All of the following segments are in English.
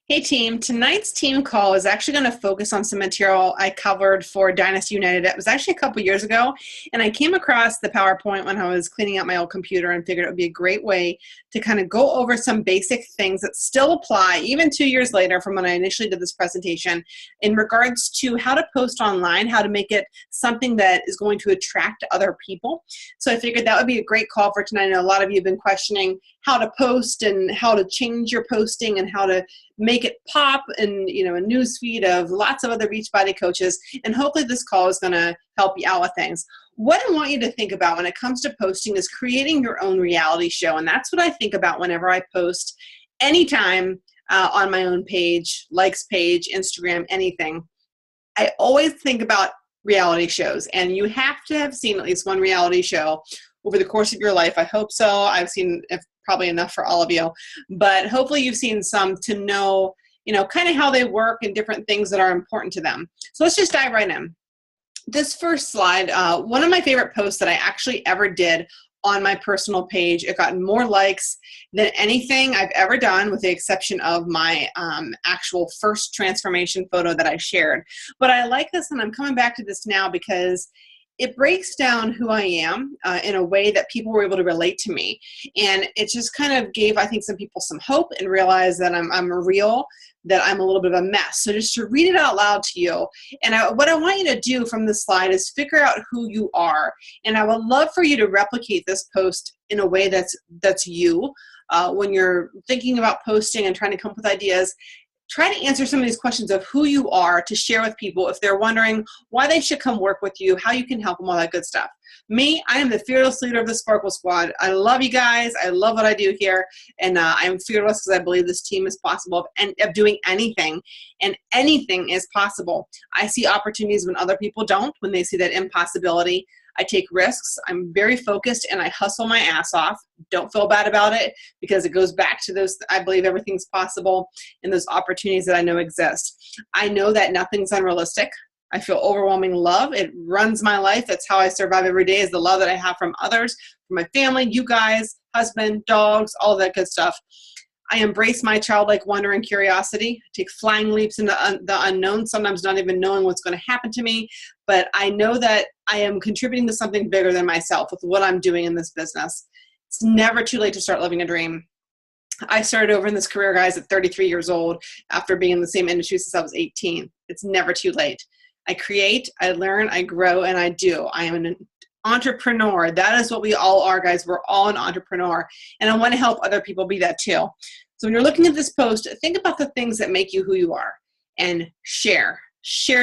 Hey team, tonight's team call is actually going to focus on some material I covered for Dynasty United. It was actually a couple years ago, and I came across the PowerPoint when I was cleaning out my old computer and figured it would be a great way to kind of go over some basic things that still apply even 2 years later from when I initially did this presentation in regards to how to post online, how to make it something that is going to attract other people. So I figured that would be a great call for tonight. I know a lot of you have been questioning how to post and how to change your posting and how to make it pop in a news feed of lots of other Beachbody coaches, and hopefully this call is going to help you out with things. What I want you to think about when it comes to posting is creating your own reality show, and that's what I think about whenever I post anytime on my own page, likes page, Instagram, anything. I always think about reality shows, and you have to have seen at least one reality show over the course of your life. I hope so. I've seen probably enough for all of you, but hopefully you've seen some to know, kind of how they work and different things that are important to them. So let's just dive right in. This first slide, one of my favorite posts that I actually ever did on my personal page. It got more likes than anything I've ever done, with the exception of my actual first transformation photo that I shared. But I like this, and I'm coming back to this now because it breaks down who I am in a way that people were able to relate to me. And it just kind of gave, I think, some people some hope and realize that I'm real, that I'm a little bit of a mess. So just to read it out loud to you, and what I want you to do from this slide is figure out who you are. And I would love for you to replicate this post in a way that's you. When you're thinking about posting and trying to come up with ideas, try to answer some of these questions of who you are to share with people if they're wondering why they should come work with you, how you can help them, all that good stuff. Me, I am the fearless leader of the Sparkle Squad. I love you guys. I love what I do here. And I'm fearless because I believe this team is possible of doing anything. And anything is possible. I see opportunities when other people don't, when they see that impossibility. I take risks, I'm very focused, and I hustle my ass off. Don't feel bad about it, because it goes back to those, I believe everything's possible, and those opportunities that I know exist. I know that nothing's unrealistic. I feel overwhelming love. It runs my life. That's how I survive every day, is the love that I have from others, from my family, you guys, husband, dogs, all that good stuff. I embrace my childlike wonder and curiosity. I take flying leaps into the unknown, sometimes not even knowing what's going to happen to me. But I know that I am contributing to something bigger than myself with what I'm doing in this business. It's never too late to start living a dream. I started over in this career, guys, at 33 years old after being in the same industry since I was 18. It's never too late. I create, I learn, I grow, and I do. I am an entrepreneur. That is what we all are, guys. We're all an entrepreneur. And I want to help other people be that too. So when you're looking at this post, think about the things that make you who you are and share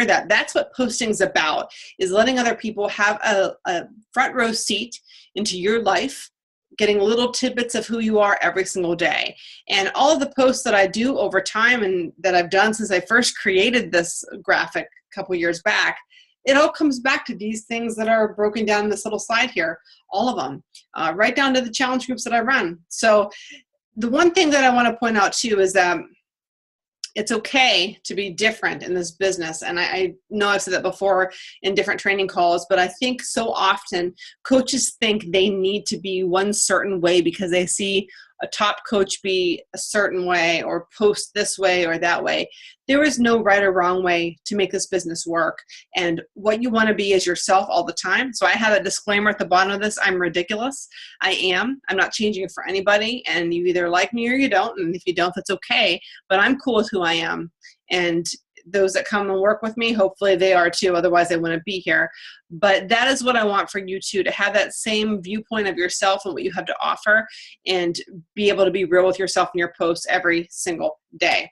that. That's what posting's about, is letting other people have a front row seat into your life, getting little tidbits of who you are every single day. And all of the posts that I do over time and that I've done since I first created this graphic a couple years back, it all comes back to these things that are broken down in this little slide here, all of them, right down to the challenge groups that I run. So the one thing that I want to point out too is that it's okay to be different in this business. And I know I've said that before in different training calls, but I think so often coaches think they need to be one certain way because they see a top coach be a certain way or post this way or that way. There is no right or wrong way to make this business work. And what you want to be is yourself all the time. So I have a disclaimer at the bottom of this. I'm ridiculous. I am. I'm not changing it for anybody. And you either like me or you don't. And if you don't, that's okay. But I'm cool with who I am. And those that come and work with me, hopefully they are too. Otherwise, I wouldn't be here. But that is what I want for you too, to have that same viewpoint of yourself and what you have to offer, and be able to be real with yourself in your posts every single day.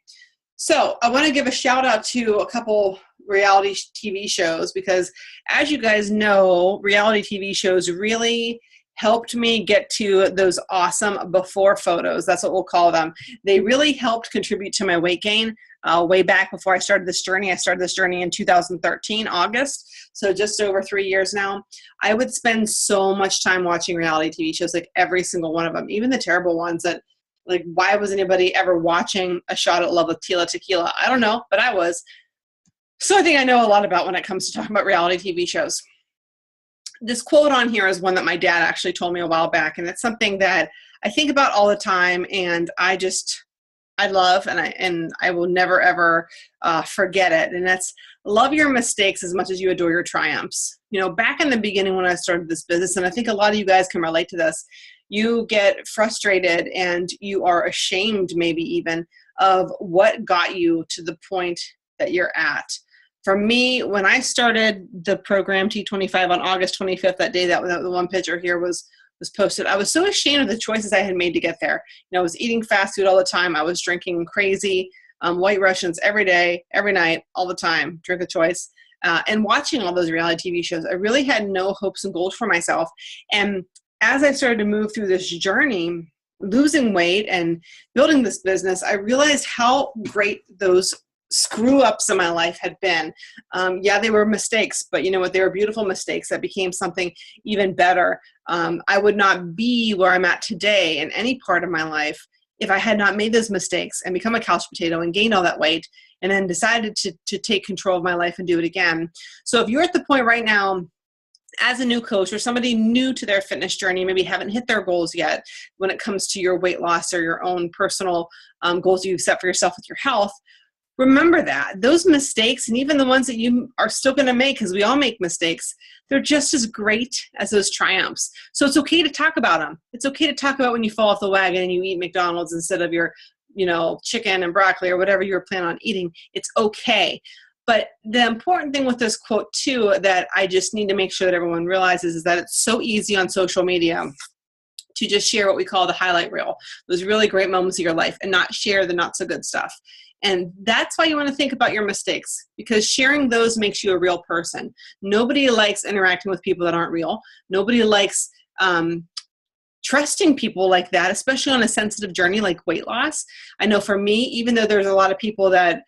So I want to give a shout out to a couple reality TV shows, because as you guys know, reality TV shows really helped me get to those awesome before photos. That's what we'll call them. They really helped contribute to my weight gain way back before I started this journey. I started this journey in 2013, August, so just over 3 years now. I would spend so much time watching reality TV shows, like every single one of them, even the terrible ones that, like, why was anybody ever watching A Shot at Love with Tila Tequila? I don't know, but I was. So I think I know a lot about when it comes to talking about reality TV shows. This quote on here is one that my dad actually told me a while back, and it's something that I think about all the time, and I I love, and I will never ever forget it. And that's, love your mistakes as much as you adore your triumphs. You know, back in the beginning when I started this business, and I think a lot of you guys can relate to this, you get frustrated and you are ashamed maybe even of what got you to the point that you're at. For me, when I started the program T25 on August 25th, that day that the one picture here was posted, I was so ashamed of the choices I had made to get there. You know, I was eating fast food all the time. I was drinking crazy White Russians every day, every night, all the time, drink of choice, and watching all those reality TV shows. I really had no hopes and goals for myself. And as I started to move through this journey, losing weight and building this business, I realized how great those screw ups in my life had been. Yeah, they were mistakes, but you know what? They were beautiful mistakes that became something even better. I would not be where I'm at today in any part of my life if I had not made those mistakes and become a couch potato and gained all that weight and then decided to take control of my life and do it again. So if you're at the point right now as a new coach or somebody new to their fitness journey, maybe haven't hit their goals yet when it comes to your weight loss or your own personal goals you've set for yourself with your health, remember that those mistakes, and even the ones that you are still going to make, because we all make mistakes, they're just as great as those triumphs. So it's okay to talk about them. It's okay to talk about when you fall off the wagon and you eat McDonald's instead of your, you know, chicken and broccoli or whatever you were planning on eating. It's okay. But the important thing with this quote too, that I just need to make sure that everyone realizes, is that it's so easy on social media to just share what we call the highlight reel, those really great moments of your life, and not share the not so good stuff. And that's why you want to think about your mistakes, because sharing those makes you a real person. Nobody likes interacting with people that aren't real. Nobody likes trusting people like that, especially on a sensitive journey like weight loss. I know for me, even though there's a lot of people that,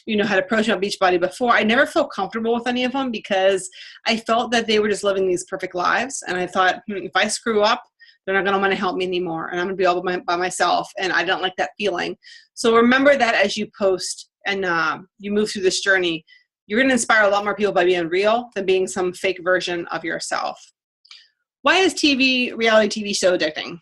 you know, had approached me on Beachbody before, I never felt comfortable with any of them because I felt that they were just living these perfect lives. And I thought, if I screw up, they're not going to want to help me anymore. And I'm going to be all by myself. And I don't like that feeling. So remember that as you post and you move through this journey, you're going to inspire a lot more people by being real than being some fake version of yourself. Why is reality TV so addicting?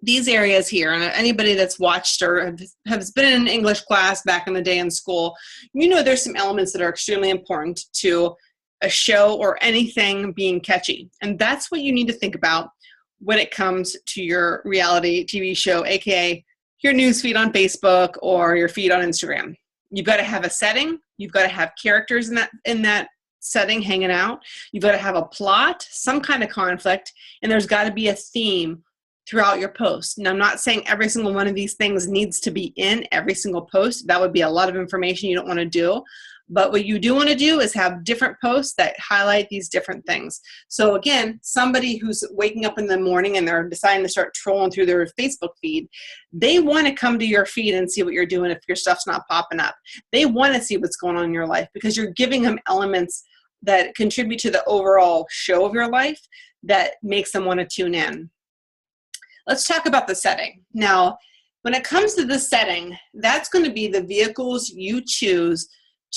These areas here, and anybody that's watched or has been in an English class back in the day in school, you know there's some elements that are extremely important to a show or anything being catchy. And that's what you need to think about when it comes to your reality TV show, aka your news feed on Facebook or your feed on Instagram. You've got to have a setting. You've got to have characters in that setting hanging out. You've got to have a plot, some kind of conflict, and there's got to be a theme throughout your post. Now, I'm not saying every single one of these things needs to be in every single post. That would be a lot of information you don't want to do. But what you do want to do is have different posts that highlight these different things. So again, somebody who's waking up in the morning and they're deciding to start trolling through their Facebook feed, they want to come to your feed and see what you're doing if your stuff's not popping up. They want to see what's going on in your life because you're giving them elements that contribute to the overall show of your life that makes them want to tune in. Let's talk about the setting. Now, when it comes to the setting, that's going to be the vehicles you choose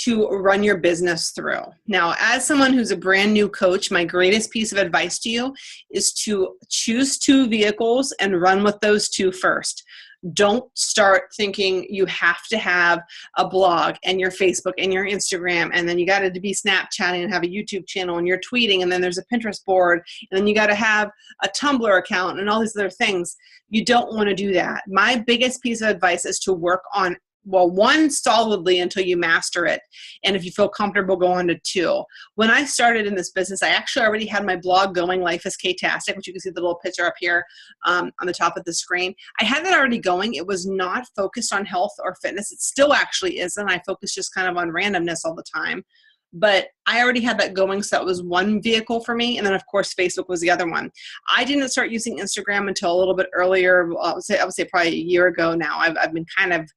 to run your business through. Now, as someone who's a brand new coach, my greatest piece of advice to you is to choose 2 vehicles and run with those 2 first. Don't start thinking you have to have a blog and your Facebook and your Instagram, and then you got to be Snapchatting and have a YouTube channel and you're tweeting, and then there's a Pinterest board, and then you got to have a Tumblr account and all these other things. You don't want to do that. My biggest piece of advice is to work on, well, 1 solidly until you master it. And if you feel comfortable, go on to 2. When I started in this business, I actually already had my blog going, Life is K-tastic, which you can see the little picture up here on the top of the screen. I had that already going. It was not focused on health or fitness. It still actually isn't. I focus just kind of on randomness all the time. But I already had that going, so that was 1 vehicle for me. And then, of course, Facebook was the other one. I didn't start using Instagram until a little bit earlier. I would say probably a year ago now. I've been kind of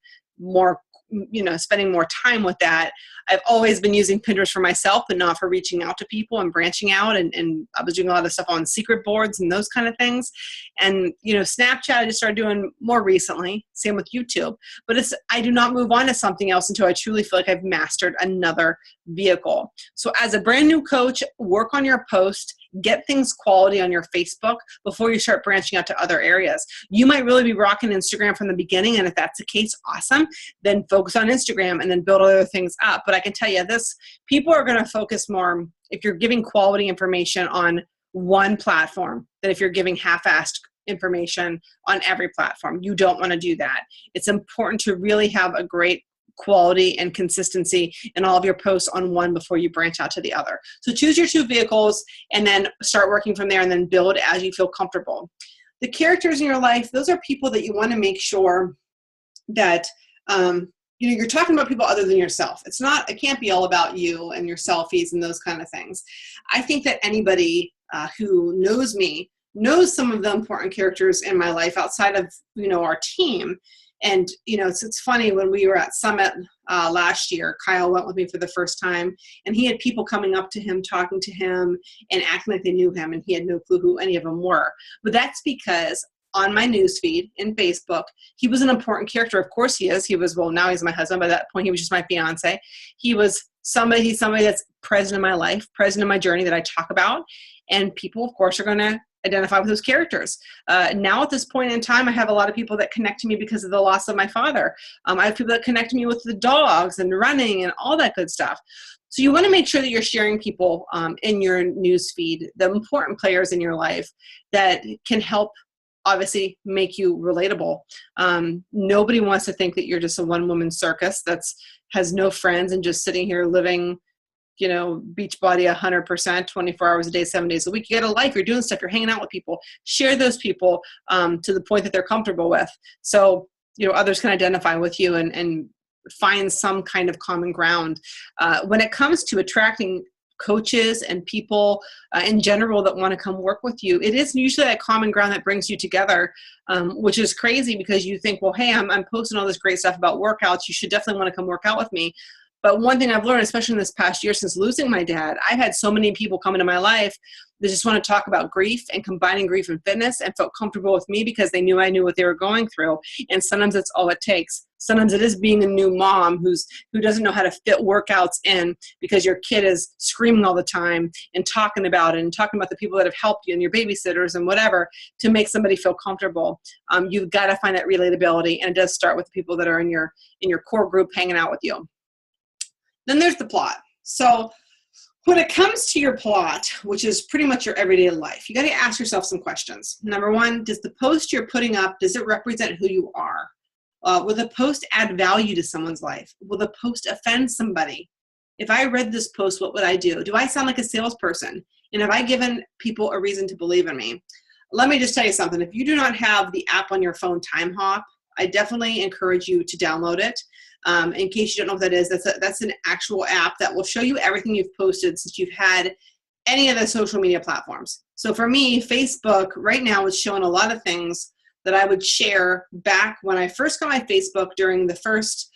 more, you know, spending more time with that. I've always been using Pinterest for myself, but not for reaching out to people and branching out. And I was doing a lot of stuff on secret boards and those kind of things. And, you know, Snapchat I just started doing more recently. Same with YouTube. But I do not move on to something else until I truly feel like I've mastered another vehicle. So as a brand new coach, work on your post Get things quality on your Facebook before you start branching out to other areas. You might really be rocking Instagram from the beginning, and if that's the case, awesome. Then focus on Instagram and then build other things up. But I can tell you this, people are going to focus more if you're giving quality information on one platform than if you're giving half-assed information on every platform. You don't want to do that. It's important to really have a great quality and consistency in all of your posts on one before you branch out to the other. So choose your two vehicles and then start working from there, and then build as you feel comfortable. The characters in your life, those are people that you want to make sure that you're talking about people other than yourself. It can't be all about you and your selfies and those kind of things. I think that anybody who knows me knows some of the important characters in my life outside of, our team. And, it's funny, when we were at Summit last year, Kyle went with me for the first time, and he had people coming up to him, talking to him, and acting like they knew him, and he had no clue who any of them were. But that's because on my newsfeed in Facebook, he was an important character. Of course he is. Now he's my husband. By that point, he was just my fiance. He's somebody that's present in my life, present in my journey that I talk about. And people, of course, are going to identify with those characters. Now at this point in time, I have a lot of people that connect to me because of the loss of my father. I have people that connect to me with the dogs and running and all that good stuff. So you want to make sure that you're sharing people in your news feed, the important players in your life that can help obviously make you relatable. Nobody wants to think that you're just a one-woman circus has no friends and just sitting here living beach body 100%, 24 hours a day, 7 days a week. You got a life, you're doing stuff, you're hanging out with people. Share those people to the point that they're comfortable with. So, others can identify with you and find some kind of common ground. When it comes to attracting coaches and people in general that want to come work with you, it is usually that common ground that brings you together, which is crazy because you think, well, hey, I'm posting all this great stuff about workouts. You should definitely want to come work out with me. But one thing I've learned, especially in this past year since losing my dad, I've had so many people come into my life that just want to talk about grief and combining grief and fitness, and felt comfortable with me because they knew I knew what they were going through. And sometimes that's all it takes. Sometimes it is being a new mom who doesn't know how to fit workouts in because your kid is screaming all the time and talking about it and talking about the people that have helped you and your babysitters and whatever to make somebody feel comfortable. You've got to find that relatability, and it does start with the people that are in your core group hanging out with you. Then there's the plot. So when it comes to your plot, which is pretty much your everyday life, you got to ask yourself some questions. Number one, does the post you're putting up, does it represent who you are? Will the post add value to someone's life? Will the post offend somebody? If I read this post, what would I do? Do I sound like a salesperson? And have I given people a reason to believe in me? Let me just tell you something. If you do not have the app on your phone, Timehop, I definitely encourage you to download it. In case you don't know what that is, that's an actual app that will show you everything you've posted since you've had any of the social media platforms. So for me, Facebook right now is showing a lot of things that I would share back when I first got my Facebook during the first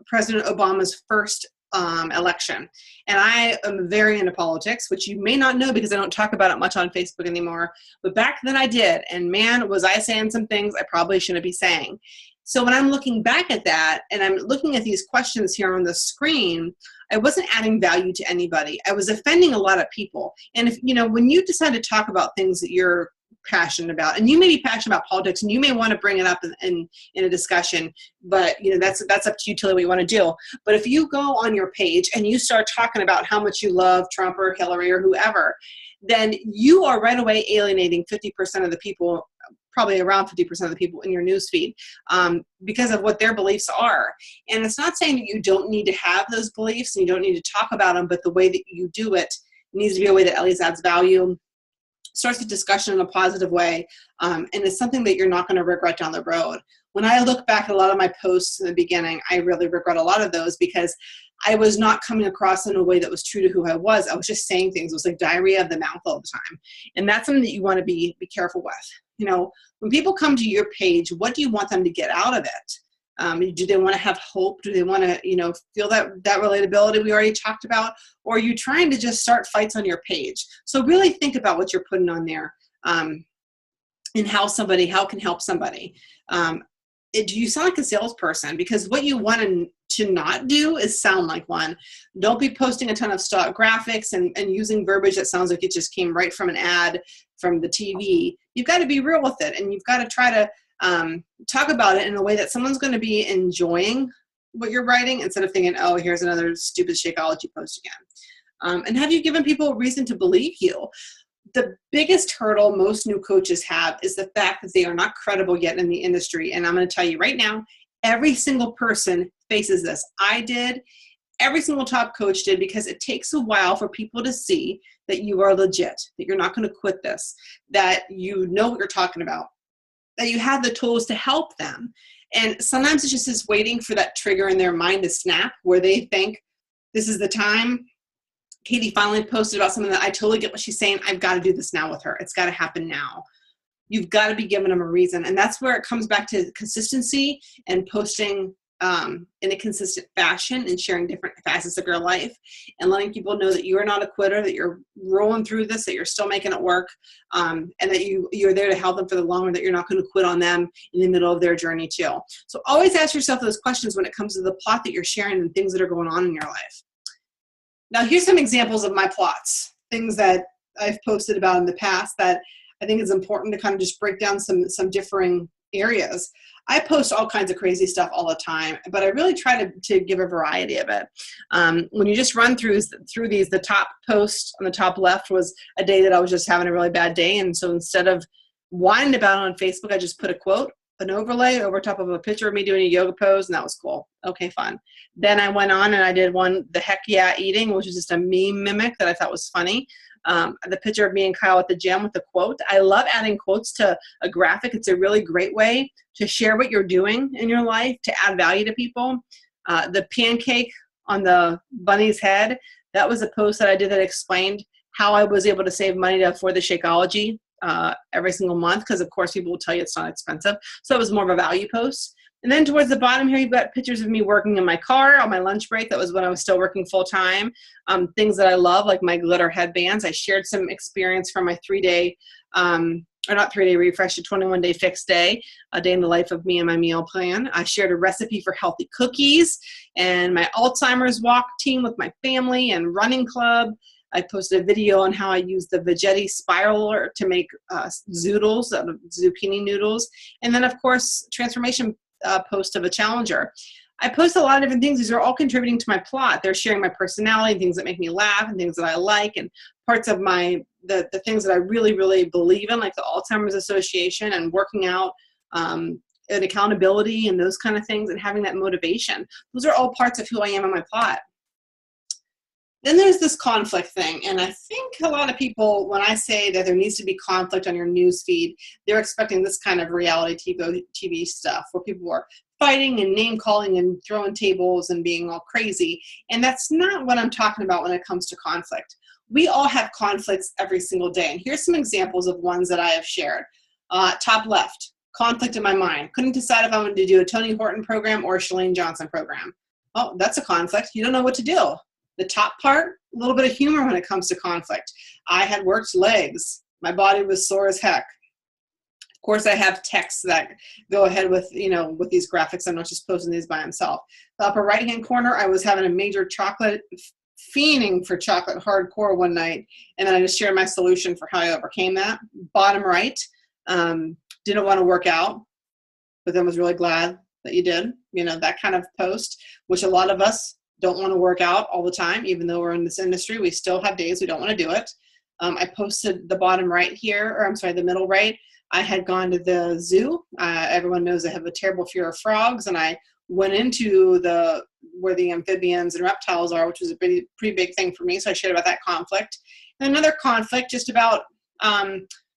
President Obama's first election. And I am very into politics, which you may not know because I don't talk about it much on Facebook anymore. But back then I did. And man, was I saying some things I probably shouldn't be saying. So when I'm looking back at that and I'm looking at these questions here on the screen, I wasn't adding value to anybody. I was offending a lot of people. And if, when you decide to talk about things that you're passionate about, and you may be passionate about politics and you may want to bring it up in a discussion, but that's up to you to what you want to do. But if you go on your page and you start talking about how much you love Trump or Hillary or whoever, then you are right away alienating 50% of the people, probably around 50% of the people in your newsfeed, because of what their beliefs are. And it's not saying that you don't need to have those beliefs and you don't need to talk about them, but the way that you do it needs to be a way that at least adds value, starts the discussion in a positive way, and it's something that you're not going to regret down the road. When I look back at a lot of my posts in the beginning, I really regret a lot of those because I was not coming across in a way that was true to who I was. I was just saying things. It was like diarrhea of the mouth all the time. And that's something that you want to be careful with. When people come to your page, what do you want them to get out of it? Do they want to have hope? Do they want to, feel that relatability we already talked about? Or are you trying to just start fights on your page? So really think about what you're putting on there, and how can help somebody. Do you sound like a salesperson? Because what you want to not do is sound like one. Don't be posting a ton of stock graphics and using verbiage that sounds like it just came right from an ad from the TV. You've got to be real with it, and you've got to try to talk about it in a way that someone's going to be enjoying what you're writing instead of thinking, oh, here's another stupid Shakeology post again. And have you given people a reason to believe you? The biggest hurdle most new coaches have is the fact that they are not credible yet in the industry. And I'm going to tell you right now, every single person faces this. I did. Every single top coach did, because it takes a while for people to see that you are legit, that you're not going to quit this, that you know what you're talking about, that you have the tools to help them. And sometimes it's just this waiting for that trigger in their mind to snap where they think, this is the time. Katie finally posted about something that I totally get what she's saying. I've got to do this now with her. It's got to happen now. You've got to be giving them a reason. And that's where it comes back to consistency and posting in a consistent fashion and sharing different facets of your life and letting people know that you are not a quitter, that you're rolling through this, that you're still making it work, and that you're there to help them for the long run, that you're not going to quit on them in the middle of their journey too. So always ask yourself those questions when it comes to the plot that you're sharing and things that are going on in your life. Now, here's some examples of my plots, things that I've posted about in the past that I think is important to kind of just break down some differing areas. I post all kinds of crazy stuff all the time, but I really try to give a variety of it. When you just run through these, the top post on the top left was a day that I was just having a really bad day. And so instead of whining about it on Facebook, I just put a quote, an overlay over top of a picture of me doing a yoga pose, and that was cool. Okay, fun. Then I went on and I did one, the heck yeah eating, which is just a meme mimic that I thought was funny. The picture of me and Kyle at the gym with the quote. I love adding quotes to a graphic. It's a really great way to share what you're doing in your life, to add value to people. The pancake on the bunny's head, that was a post that I did that explained how I was able to save money to afford the Shakeology every single month, because of course people will tell you it's not expensive. So it was more of a value post. And then towards the bottom here, you've got pictures of me working in my car on my lunch break. That was when I was still working full time. Things that I love, like my glitter headbands. I shared some experience from my 3-day, or not 3-day refresh, a 21-day fixed day, a day in the life of me and my meal plan. I shared a recipe for healthy cookies and my Alzheimer's walk team with my family and running club. I posted a video on how I use the Veggetti spiraler to make zoodles out of zucchini noodles. And then, of course, transformation post of a challenger. I post a lot of different things. These are all contributing to my plot. They're sharing my personality, things that make me laugh, and things that I like, and parts of the things that I really, really believe in, like the Alzheimer's Association and working out, and accountability and those kind of things, and having that motivation. Those are all parts of who I am in my plot. Then there's this conflict thing, and I think a lot of people, when I say that there needs to be conflict on your news feed, they're expecting this kind of reality TV stuff where people are fighting and name-calling and throwing tables and being all crazy, and that's not what I'm talking about when it comes to conflict. We all have conflicts every single day, and here's some examples of ones that I have shared. Top left, conflict in my mind. Couldn't decide if I wanted to do a Tony Horton program or a Chalene Johnson program. Oh, that's a conflict. You don't know what to do. The top part, a little bit of humor when it comes to conflict. I had worked legs. My body was sore as heck. Of course, I have texts that go ahead with, with these graphics. I'm not just posting these by myself. The upper right-hand corner, I was having a major fiending for chocolate hardcore one night, and then I just shared my solution for how I overcame that. Bottom right, didn't want to work out, but then was really glad that you did. That kind of post, which a lot of us don't want to work out all the time. Even though we're in this industry, we still have days we don't want to do it. I posted the bottom right here, or I'm sorry, the middle right. I had gone to the zoo. Everyone knows I have a terrible fear of frogs, and I went into where the amphibians and reptiles are, which was a pretty big thing for me. So I shared about that conflict. And another conflict just about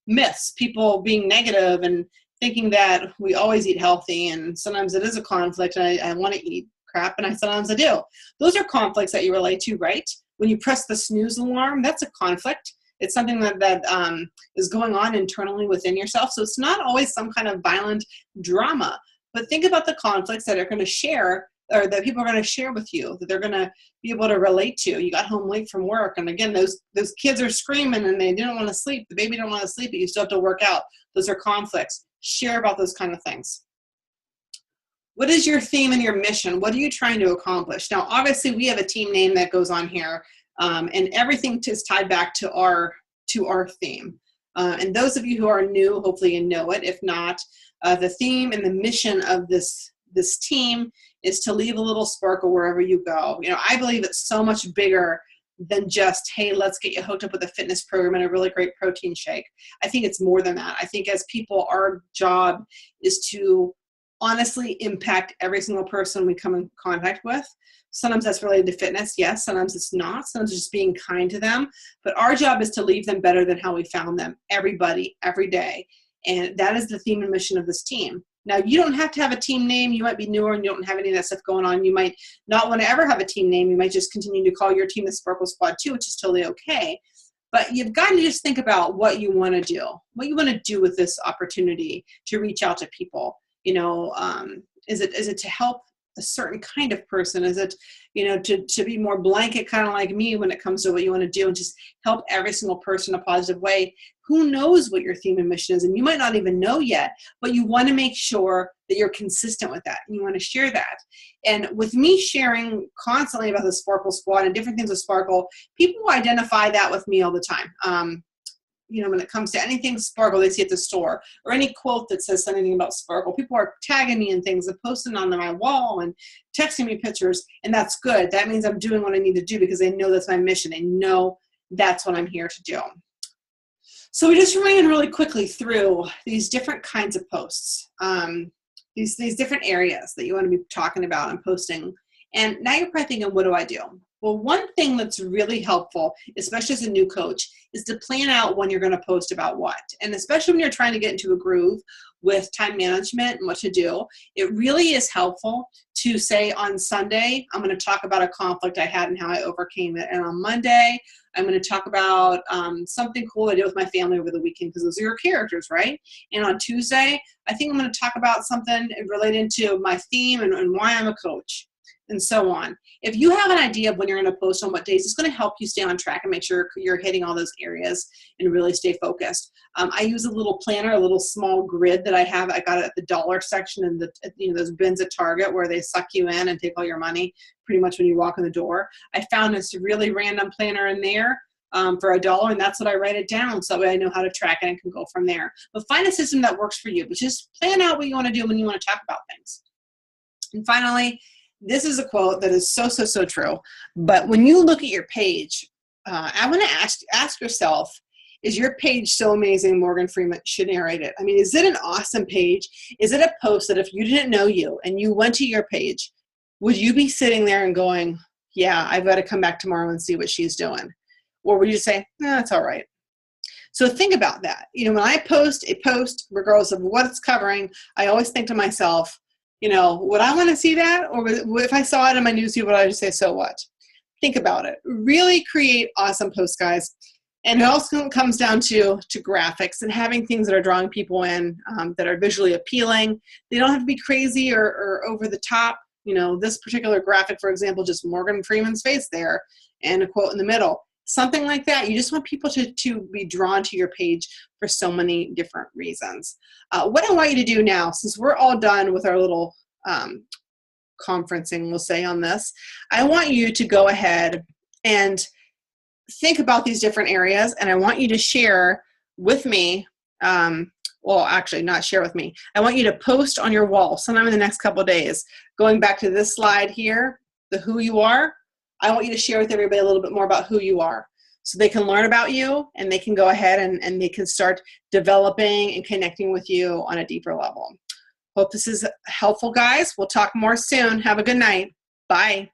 myths, people being negative and thinking that we always eat healthy, and sometimes it is a conflict, and I want to eat crap, and sometimes I do. Those are conflicts that you relate to, right? When you press the snooze alarm, that's a conflict. It's something that is going on internally within yourself. So it's not always some kind of violent drama, but think about the conflicts that are going to share, or that people are going to share with you, that they're going to be able to relate to. You got home late from work, and again, those kids are screaming and they didn't want to sleep. The baby didn't want to sleep, but you still have to work out. Those are conflicts. Share about those kind of things. What is your theme and your mission? What are you trying to accomplish? Now, obviously, we have a team name that goes on here, and everything is tied back to our theme. And those of you who are new, hopefully you know it. If not, the theme and the mission of this team is to leave a little sparkle wherever you go. You know, I believe it's so much bigger than just, hey, let's get you hooked up with a fitness program and a really great protein shake. I think it's more than that. I think as people, our job is to honestly impact every single person we come in contact with. Sometimes that's related to fitness, yes. Sometimes it's not. Sometimes it's just being kind to them. But our job is to leave them better than how we found them, everybody, every day. And that is the theme and mission of this team. Now, you don't have to have a team name. You might be newer and you don't have any of that stuff going on. You might not want to ever have a team name. You might just continue to call your team the Sparkle Squad too, which is totally okay. But you've got to just think about what you want to do, what you want to do with this opportunity to reach out to people. You know, is it to help a certain kind of person? Is it, you know, to be more blanket, kind of like me when it comes to what you want to do and just help every single person in a positive way? Who knows what your theme and mission is? And you might not even know yet, but you want to make sure that you're consistent with that and you want to share that. And with me sharing constantly about the Sparkle Squad and different things with Sparkle, people identify that with me all the time. You know, when it comes to anything Sparkle they see at the store or any quote that says something about Sparkle, people are tagging me in things and posting on my wall and texting me pictures, and that's good. That means I'm doing what I need to do because they know that's my mission. They know that's what I'm here to do. So we just ran really quickly through these different kinds of posts, these different areas that you want to be talking about and posting. And now you're probably thinking, what do I do? Well, one thing that's really helpful, especially as a new coach, is to plan out when you're going to post about what. And especially when you're trying to get into a groove with time management and what to do, it really is helpful to say on Sunday, I'm going to talk about a conflict I had and how I overcame it. And on Monday, I'm going to talk about something cool I did with my family over the weekend, because those are your characters, right? And on Tuesday, I think I'm going to talk about something related to my theme and why I'm a coach, and so on. If you have an idea of when you're going to post on what days, it's going to help you stay on track and make sure you're hitting all those areas and really stay focused. I use a little planner, a little small grid that I have. I got it at the dollar section and those bins at Target where they suck you in and take all your money pretty much when you walk in the door. I found this really random planner in there for $1, and that's what I write it down so that way I know how to track it and can go from there. But find a system that works for you, but just plan out what you want to do when you want to talk about things. And finally, this is a quote that is so, so, so true. But when you look at your page, I want to ask yourself, is your page so amazing Morgan Freeman should narrate it? I mean, is it an awesome page? Is it a post that if you didn't know you and you went to your page, would you be sitting there and going, yeah, I've got to come back tomorrow and see what she's doing? Or would you say, no, it's all right? So think about that. You know, when I post a post, regardless of what it's covering, I always think to myself, you know, would I want to see that? Or if I saw it in my newsfeed, would I just say, so what? Think about it. Really create awesome posts, guys. And it also comes down to graphics and having things that are drawing people in, that are visually appealing. They don't have to be crazy or over the top. You know, this particular graphic, for example, just Morgan Freeman's face there and a quote in the middle. Something like that. You just want people to be drawn to your page for so many different reasons. What I want you to do now, since we're all done with our little conferencing, we'll say, on this, I want you to go ahead and think about these different areas, and I want you to share with me, well, actually not share with me. I want you to post on your wall sometime in the next couple of days. Going back to this slide here, the who you are, I want you to share with everybody a little bit more about who you are so they can learn about you and they can go ahead and they can start developing and connecting with you on a deeper level. Hope this is helpful, guys. We'll talk more soon. Have a good night. Bye.